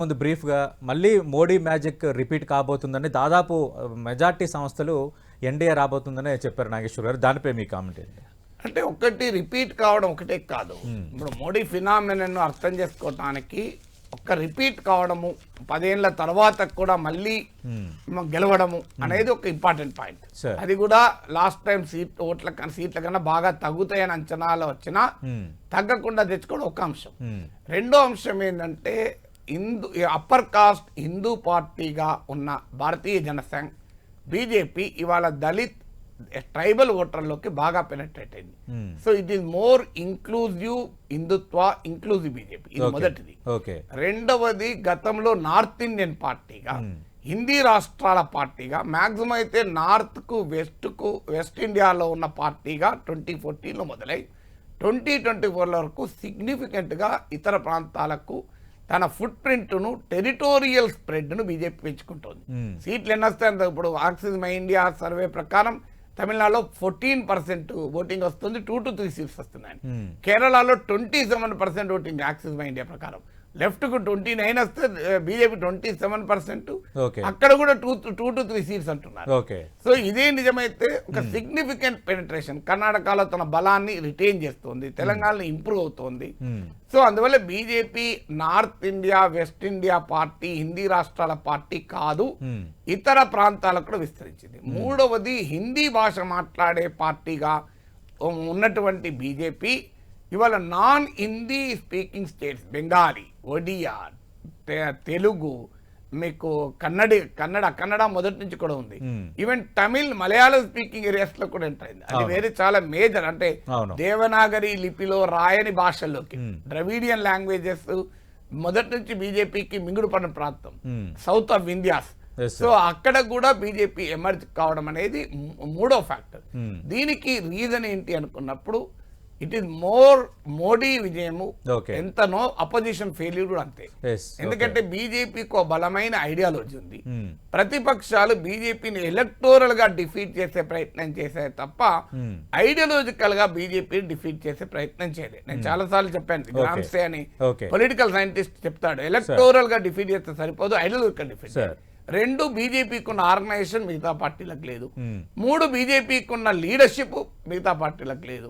ముందు బ్రీఫ్గా మళ్ళీ మోడీ మ్యాజిక్ రిపీట్ కాబోతుందని దాదాపు మెజార్టీ సంస్థలు ఎన్డీఏ రాబోతుందని చెప్పారు నాగేశ్వర్ గారు. దానిపై మీ కామెంట్ ఏంటి? అంటే ఒకటి రిపీట్ కావడం ఒకటే కాదు. ఇప్పుడు మోడీ ఫినామినన్ అర్థం చేసుకోవటానికి ఒక్క రిపీట్ కావడము 10 ఏళ్ల తర్వాత కూడా మళ్ళీ గెలవడము అనేది ఒక ఇంపార్టెంట్ పాయింట్. అది కూడా లాస్ట్ టైం సీట్ల కన్నా బాగా తగ్గుతాయని అంచనాలు వచ్చినా తగ్గకుండా తెచ్చుకోవడం ఒక అంశం. రెండో అంశం ఏంటంటే అప్పర్ కాస్ట్ హిందూ పార్టీగా ఉన్న భారతీయ జనసంఘ్ బీజేపీ ఇవాళ దళిత్ ట్రైబల్ ఓటర్లోకి బాగా పెనట్రేట్ అయింది. So it is more inclusive Hindutva inclusive BJP. ఇది మొదటిది. రెండవది గతంలో నార్త్ ఇండియన్ పార్టీగా హిందీ రాష్ట్రాల పార్టీగా మ్యాక్సిమం అయితే నార్త్ కు వెస్ట్ ఇండియాలో ఉన్న పార్టీగా 2014లో మొదలై 2024 వరకు సిగ్నిఫికెంట్ గా ఇతర ప్రాంతాలకు తన ఫుట్ ప్రింట్ను టెరిటోరియల్ స్ప్రెడ్ను బీజేపీ పెంచుకుంటోంది. సీట్లు ఎన్ని వస్తాయి? ఇప్పుడు యాక్సిస్ మై ఇండియా సర్వే ప్రకారం తమిళనాడులో 14% ఓటింగ్ వస్తుంది, 2 to 3 సీట్స్ వస్తున్నాయి. కేరళలో 27% ఓటింగ్ యాక్సిస్ మై ఇండియా ప్రకారం. లెఫ్ట్ కు 29 వస్తే బీజేపీ 27%, అక్కడ కూడా 2 to 3 సీట్స్ అంటున్నారు. సో ఇదే నిజమైతే ఒక సిగ్నిఫికెంట్ పెనిట్రేషన్. కర్ణాటకలో తన బలాన్ని రిటైన్ చేస్తోంది, తెలంగాణలో ఇంప్రూవ్ అవుతోంది. సో అందువల్ల BJP north India west India party Hindi రాష్ట్రాల పార్టీ కాదు, ఇతర ప్రాంతాలకు కూడా విస్తరించింది. మూడవది హిందీ భాష మాట్లాడే పార్టీగా ఉన్నటువంటి బీజేపీ ఇవాళ non Hindi speaking states Bengali, Odia, Telugu, మీకు కన్నడ మొదటి నుంచి కూడా ఉంది. Even Tamil Malayalam speaking areas లో కూడా ఎంటర్ అయింది. అది వేరే చాలా మేజర్. అంటే దేవనాగరి లిపిలో రాయని భాషల్లోకి ద్రవిడియన్ లాంగ్వేజెస్ మొదటి నుంచి బీజేపీకి మింగుడు పడిన ప్రాంతం సౌత్ ఆఫ్ ఇండియాస్. సో అక్కడ కూడా బీజేపీ ఎమర్జ్ కావడం అనేది మూడో ఫ్యాక్టర్. దీనికి రీజన్ ఏంటి అనుకున్నప్పుడు ఇట్ ఈస్ మోర్ మోడీ విజయము ఎంతనో అపోజిషన్ ఫెయిల్యూర్ కూడా అంతే. ఎందుకంటే బీజేపీకి బలమైన ఐడియాలజీ ఉంది. ప్రతిపక్షాలు బీజేపీని ఎలక్టోరల్ గా డిఫీట్ చేసే ప్రయత్నం చేశాయి తప్ప ఐడియాలజికల్ గా బీజేపీని డిఫీట్ చేసే ప్రయత్నం చేయలేదు. నేను చాలా సార్లు చెప్పాను, గ్రామ్సే అని పొలిటికల్ సైంటిస్ట్ చెప్తాడు, ఎలక్టోరల్ గా డిఫీట్ చేస్తే సరిపోదు, ఐడియాలజికల్ డిఫీట్. రెండు, బీజేపీకి ఉన్న ఆర్గనైజేషన్ మిగతా పార్టీలకు లేదు. మూడు, బీజేపీకి ఉన్న లీడర్షిప్ మిగతా పార్టీలకు లేదు.